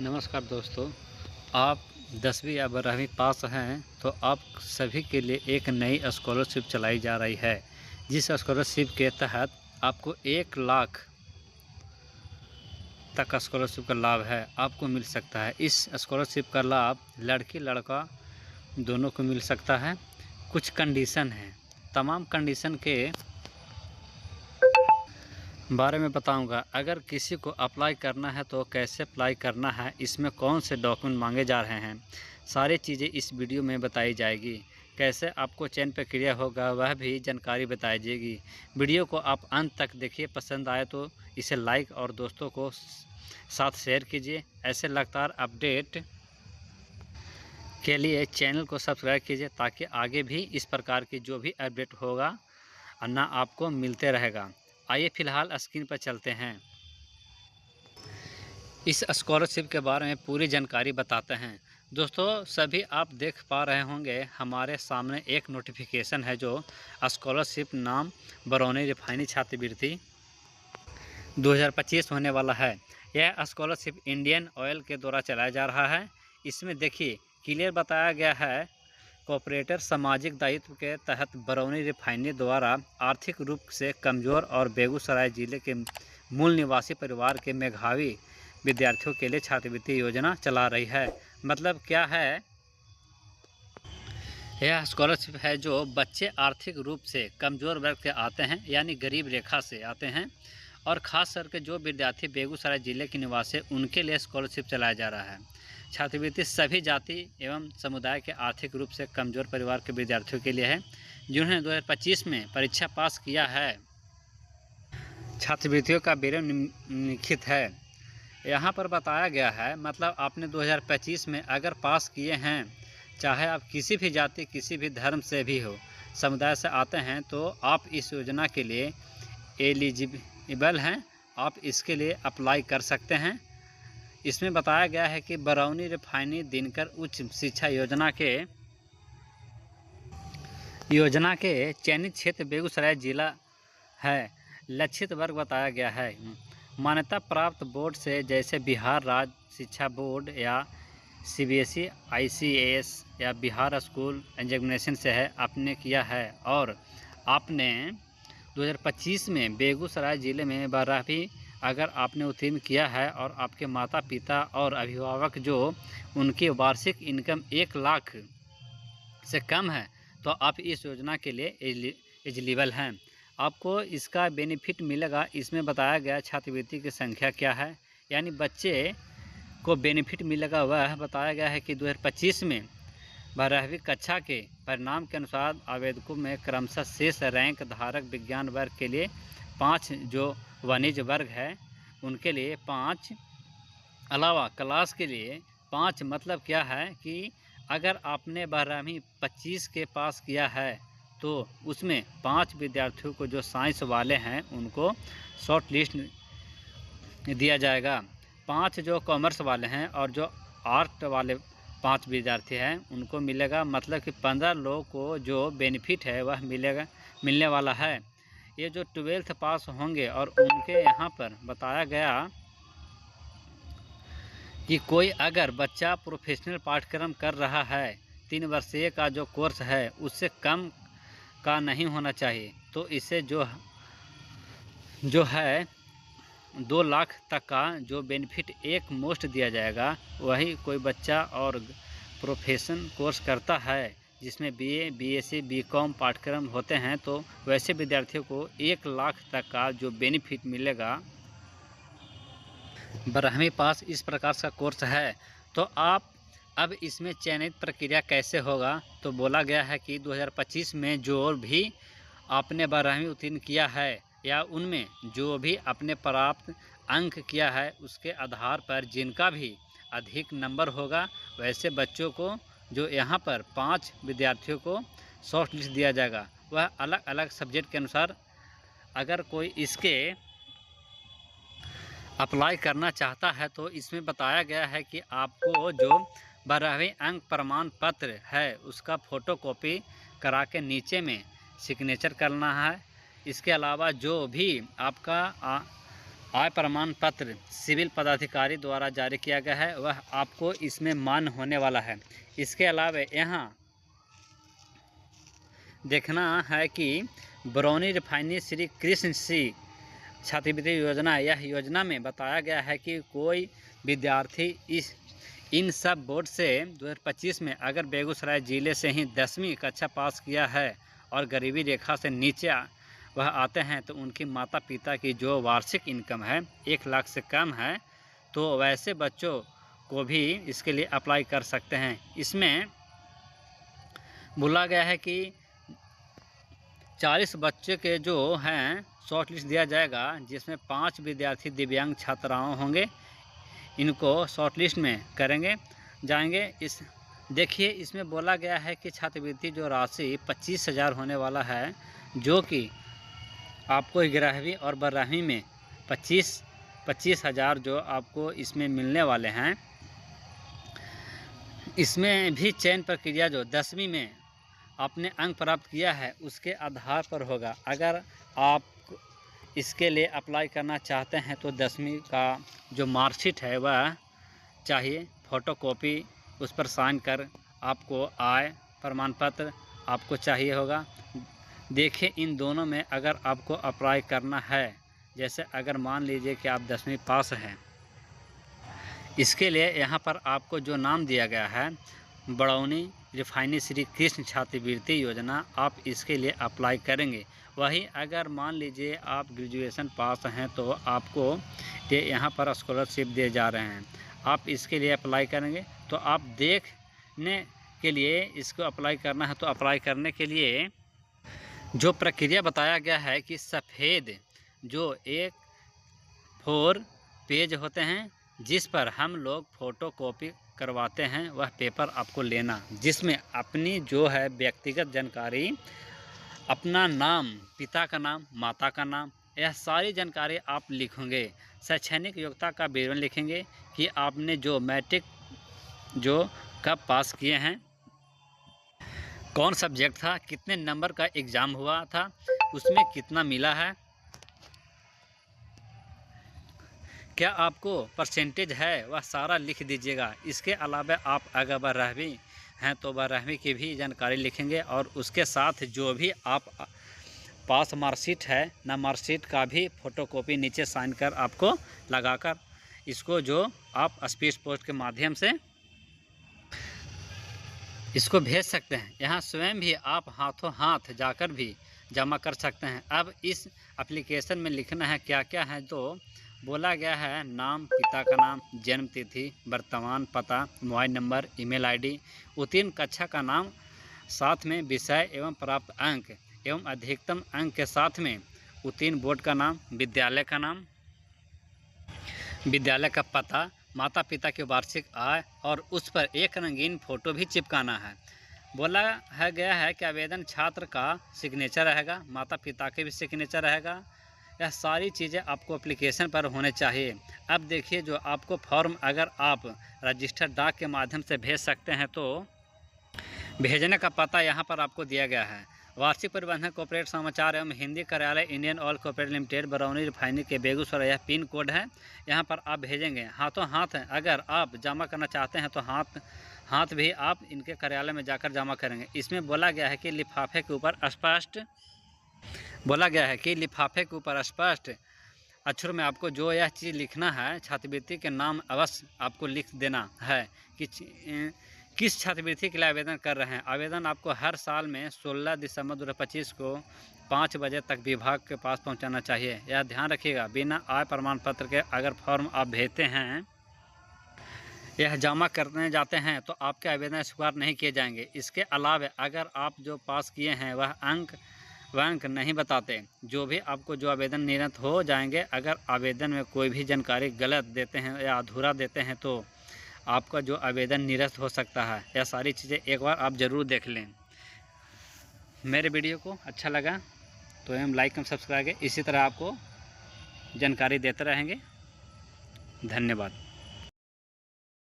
नमस्कार दोस्तों। आप 10वीं या 12वीं पास हैं तो आप सभी के लिए एक नई स्कॉलरशिप चलाई जा रही है, जिस स्कॉलरशिप के तहत आपको 1 लाख तक स्कॉलरशिप का लाभ है आपको मिल सकता है। इस स्कॉलरशिप का लाभ लड़की लड़का दोनों को मिल सकता है। कुछ कंडीशन हैं, तमाम कंडीशन के बारे में बताऊंगा। अगर किसी को अप्लाई करना है तो कैसे अप्लाई करना है, इसमें कौन से डॉक्यूमेंट मांगे जा रहे हैं, सारी चीज़ें इस वीडियो में बताई जाएगी। कैसे आपको चयन प्रक्रिया होगा वह भी जानकारी बताई जाएगी। वीडियो को आप अंत तक देखिए, पसंद आए तो इसे लाइक और दोस्तों को साथ शेयर कीजिए। ऐसे लगातार अपडेट के लिए चैनल को सब्सक्राइब कीजिए ताकि आगे भी इस प्रकार की जो भी अपडेट होगा ना आपको मिलते रहेगा। आइए फ़िलहाल स्क्रीन पर चलते हैं। इस स्कॉलरशिप के बारे में पूरी जानकारी बताते हैं। दोस्तों सभी आप देख पा रहे होंगे हमारे सामने एक नोटिफिकेशन है जो स्कॉलरशिप नाम बरौनी रिफाइनरी छात्रवृत्ति 2025 होने वाला है। यह स्कॉलरशिप इंडियन ऑयल के द्वारा चलाया जा रहा है। इसमें देखिए क्लियर बताया गया है, कॉर्पोरेटर सामाजिक दायित्व के तहत बरौनी रिफाइनरी द्वारा आर्थिक रूप से कमज़ोर और बेगूसराय जिले के मूल निवासी परिवार के मेधावी विद्यार्थियों के लिए छात्रवृत्ति योजना चला रही है। मतलब क्या है, यह स्कॉलरशिप है जो बच्चे आर्थिक रूप से कमज़ोर वर्ग के आते हैं, यानी गरीब रेखा से आते हैं, और ख़ास करके जो विद्यार्थी बेगूसराय जिले के निवासी उनके लिए स्कॉलरशिप चलाया जा रहा है। छात्रवृत्ति सभी जाति एवं समुदाय के आर्थिक रूप से कमज़ोर परिवार के विद्यार्थियों के लिए है जिन्होंने 2025 में परीक्षा पास किया है। छात्रवृत्तियों का विवरण निम्नलिखित है। यहाँ पर बताया गया है, मतलब आपने 2025 में अगर पास किए हैं, चाहे आप किसी भी जाति किसी भी धर्म से भी हो, समुदाय से आते हैं, तो आप इस योजना के लिए एलिजिबल हैं। आप इसके लिए अप्लाई कर सकते हैं। इसमें बताया गया है कि बरौनी रिफाइनरी दिनकर उच्च शिक्षा योजना के चयनित क्षेत्र बेगूसराय जिला है। लक्षित वर्ग बताया गया है, मान्यता प्राप्त बोर्ड से जैसे बिहार राज्य शिक्षा बोर्ड या CBSE ICAS या बिहार स्कूल एग्जामिनेशन से है, आपने किया है और आपने 2025 में बेगूसराय ज़िले में 12वीं अगर आपने उत्तीर्ण किया है और आपके माता पिता और अभिभावक जो उनकी वार्षिक इनकम 1 लाख से कम है तो आप इस योजना के लिए एलिजिबल हैं। आपको इसका बेनिफिट मिलेगा। इसमें बताया गया छात्रवृत्ति की संख्या क्या है, यानी बच्चे को बेनिफिट मिलेगा वह बताया गया है कि 2025 में 12वीं कक्षा के परिणाम के अनुसार आवेदकों में क्रमशः शेष रैंक धारक विज्ञान वर्ग के लिए 5, जो वाणिज्य वर्ग है उनके लिए 5, अलावा क्लास के लिए 5। मतलब क्या है कि अगर आपने 12वीं 25 के पास किया है तो उसमें 5 विद्यार्थियों को जो साइंस वाले हैं उनको शॉर्ट लिस्ट दिया जाएगा। 5 जो कॉमर्स वाले हैं और जो आर्ट वाले 5 विद्यार्थी हैं उनको मिलेगा। मतलब कि 15 लोगों को जो बेनिफिट है वह मिलने वाला है। ये जो 12th पास होंगे और उनके यहाँ पर बताया गया कि कोई अगर बच्चा प्रोफेशनल पाठ्यक्रम कर रहा है, 3 वर्षीय का जो कोर्स है उससे कम का नहीं होना चाहिए, तो इसे जो है 2 लाख तक का जो बेनिफिट एक मुश्त दिया जाएगा। वही कोई बच्चा और प्रोफेशन कोर्स करता है जिसमें BA BSc BCom पाठ्यक्रम होते हैं, तो वैसे विद्यार्थियों को 1 लाख तक का जो बेनिफिट मिलेगा। 12वीं पास इस प्रकार का कोर्स है। तो आप अब इसमें चयनित प्रक्रिया कैसे होगा, तो बोला गया है कि 2025 में जो भी आपने 12वीं उत्तीर्ण किया है या उनमें जो भी अपने प्राप्त अंक किया है उसके आधार पर जिनका भी अधिक नंबर होगा वैसे बच्चों को जो यहाँ पर 5 विद्यार्थियों को शॉर्ट लिस्ट दिया जाएगा। वह अलग अलग सब्जेक्ट के अनुसार अगर कोई इसके अप्लाई करना चाहता है तो इसमें बताया गया है कि आपको जो 12वीं अंक प्रमाण पत्र है उसका फ़ोटोकॉपी करा के नीचे में सिग्नेचर करना है। इसके अलावा जो भी आपका आय प्रमाण पत्र सिविल पदाधिकारी द्वारा जारी किया गया है, वह आपको इसमें मान्य होने वाला है। इसके अलावा यहाँ देखना है कि बरौनी रिफाइनरी श्री कृष्ण सिंह छात्रवृत्ति योजना, यह योजना में बताया गया है कि कोई विद्यार्थी इन सब बोर्ड से 2025 में अगर बेगूसराय ज़िले से ही 10वीं कक्षा पास किया है और गरीबी रेखा से नीचे वह आते हैं तो उनकी माता पिता की जो वार्षिक इनकम है 1 लाख से कम है, तो वैसे बच्चों को भी इसके लिए अप्लाई कर सकते हैं। इसमें बोला गया है कि 40 बच्चे के जो हैं शॉर्ट लिस्ट दिया जाएगा, जिसमें 5 विद्यार्थी दिव्यांग छात्राओं होंगे, इनको शॉर्ट लिस्ट में करेंगे जाएंगे। देखिए इसमें बोला गया है कि छात्रवृत्ति जो राशि 25,000 होने वाला है, जो कि आपको 11वीं और 12वीं में 25,000 जो आपको इसमें मिलने वाले हैं। इसमें भी चयन प्रक्रिया जो 10वीं में आपने अंक प्राप्त किया है उसके आधार पर होगा। अगर आप इसके लिए अप्लाई करना चाहते हैं तो 10वीं का जो मार्कशीट है वह चाहिए, फ़ोटोकॉपी उस पर साइन कर आपको आय प्रमाण पत्र आपको चाहिए होगा। देखिए इन दोनों में अगर आपको अप्लाई करना है, जैसे अगर मान लीजिए कि आप 10वीं पास हैं, इसके लिए यहाँ पर आपको जो नाम दिया गया है बरौनी रिफाइनरी श्री कृष्ण छात्रवृत्ति योजना, आप इसके लिए अप्लाई करेंगे। वही अगर मान लीजिए आप ग्रेजुएशन पास हैं तो आपको ये यहाँ पर स्कॉलरशिप दिए जा रहे हैं, आप इसके लिए अप्लाई करेंगे। तो आप देखने के लिए इसको अप्लाई करना है तो अप्लाई करने के लिए जो प्रक्रिया बताया गया है कि सफ़ेद जो A4 पेज होते हैं जिस पर हम लोग फ़ोटोकॉपी करवाते हैं, वह पेपर आपको लेना, जिसमें अपनी जो है व्यक्तिगत जानकारी, अपना नाम, पिता का नाम, माता का नाम, यह सारी जानकारी आप लिखेंगे। शैक्षणिक योग्यता का विवरण लिखेंगे कि आपने जो मैट्रिक जो कब पास किए हैं, कौन सब्जेक्ट था, कितने नंबर का एग्ज़ाम हुआ था, उसमें कितना मिला है, क्या आपको परसेंटेज है, वह सारा लिख दीजिएगा। इसके अलावा आप अगर 12वीं हैं तो 12वीं की भी जानकारी लिखेंगे और उसके साथ जो भी आप पास मार्कशीट है ना, मार्कशीट का भी फ़ोटोकॉपी नीचे साइन कर आपको लगाकर इसको जो आप स्पीड पोस्ट के माध्यम से इसको भेज सकते हैं। यहाँ स्वयं भी आप हाथों हाथ जाकर भी जमा कर सकते हैं। अब इस एप्लीकेशन में लिखना है क्या क्या है, तो बोला गया है नाम, पिता का नाम, जन्म तिथि, वर्तमान पता, मोबाइल नंबर, ईमेल आईडी, उत्तीर्ण कक्षा का नाम, साथ में विषय एवं प्राप्त अंक एवं अधिकतम अंक के साथ में उत्तीर्ण बोर्ड का नाम, विद्यालय का नाम, विद्यालय का पता, माता पिता की वार्षिक आय और उस पर एक रंगीन फ़ोटो भी चिपकाना है। बोला है गया है कि आवेदन छात्र का सिग्नेचर रहेगा, माता पिता के भी सिग्नेचर रहेगा। यह सारी चीज़ें आपको एप्लीकेशन पर होने चाहिए। अब देखिए जो आपको फॉर्म अगर आप रजिस्टर्ड डाक के माध्यम से भेज सकते हैं तो भेजने का पता यहाँ पर आपको दिया गया है। वार्षिक प्रबंधक कॉर्पोरेट समाचार एवं हिंदी कार्यालय Indian oil corporate limited Barauni refinery के बेगूसराय, यह पिन कोड है, यहाँ पर आप भेजेंगे। हाथों हाथ अगर आप जमा करना चाहते हैं तो हाथ भी आप इनके कार्यालय में जाकर जमा करेंगे। इसमें बोला गया है कि लिफाफे के ऊपर स्पष्ट अक्षर में आपको जो यह चीज़ लिखना है, छात्रवृत्ति के नाम अवश्य आपको लिख देना है कि किस छात्रवृत्ति के लिए आवेदन कर रहे हैं। आवेदन आपको हर साल में 16 दिसंबर 2025 को 5 बजे तक विभाग के पास पहुंचाना चाहिए। यह ध्यान रखिएगा, बिना आय प्रमाण पत्र के अगर फॉर्म आप भेजते हैं, यह जमा करने जाते हैं तो आपके आवेदन स्वीकार नहीं किए जाएंगे। इसके अलावा अगर आप जो पास किए हैं वह अंक नहीं बताते, जो भी आपको जो आवेदन निरस्त हो जाएंगे। अगर आवेदन में कोई भी जानकारी गलत देते हैं या अधूरा देते हैं तो आपका जो आवेदन निरस्त हो सकता है। यह सारी चीज़ें एक बार आप ज़रूर देख लें। मेरे वीडियो को अच्छा लगा तो हम लाइक एवं सब्सक्राइब करें, इसी तरह आपको जानकारी देते रहेंगे। धन्यवाद।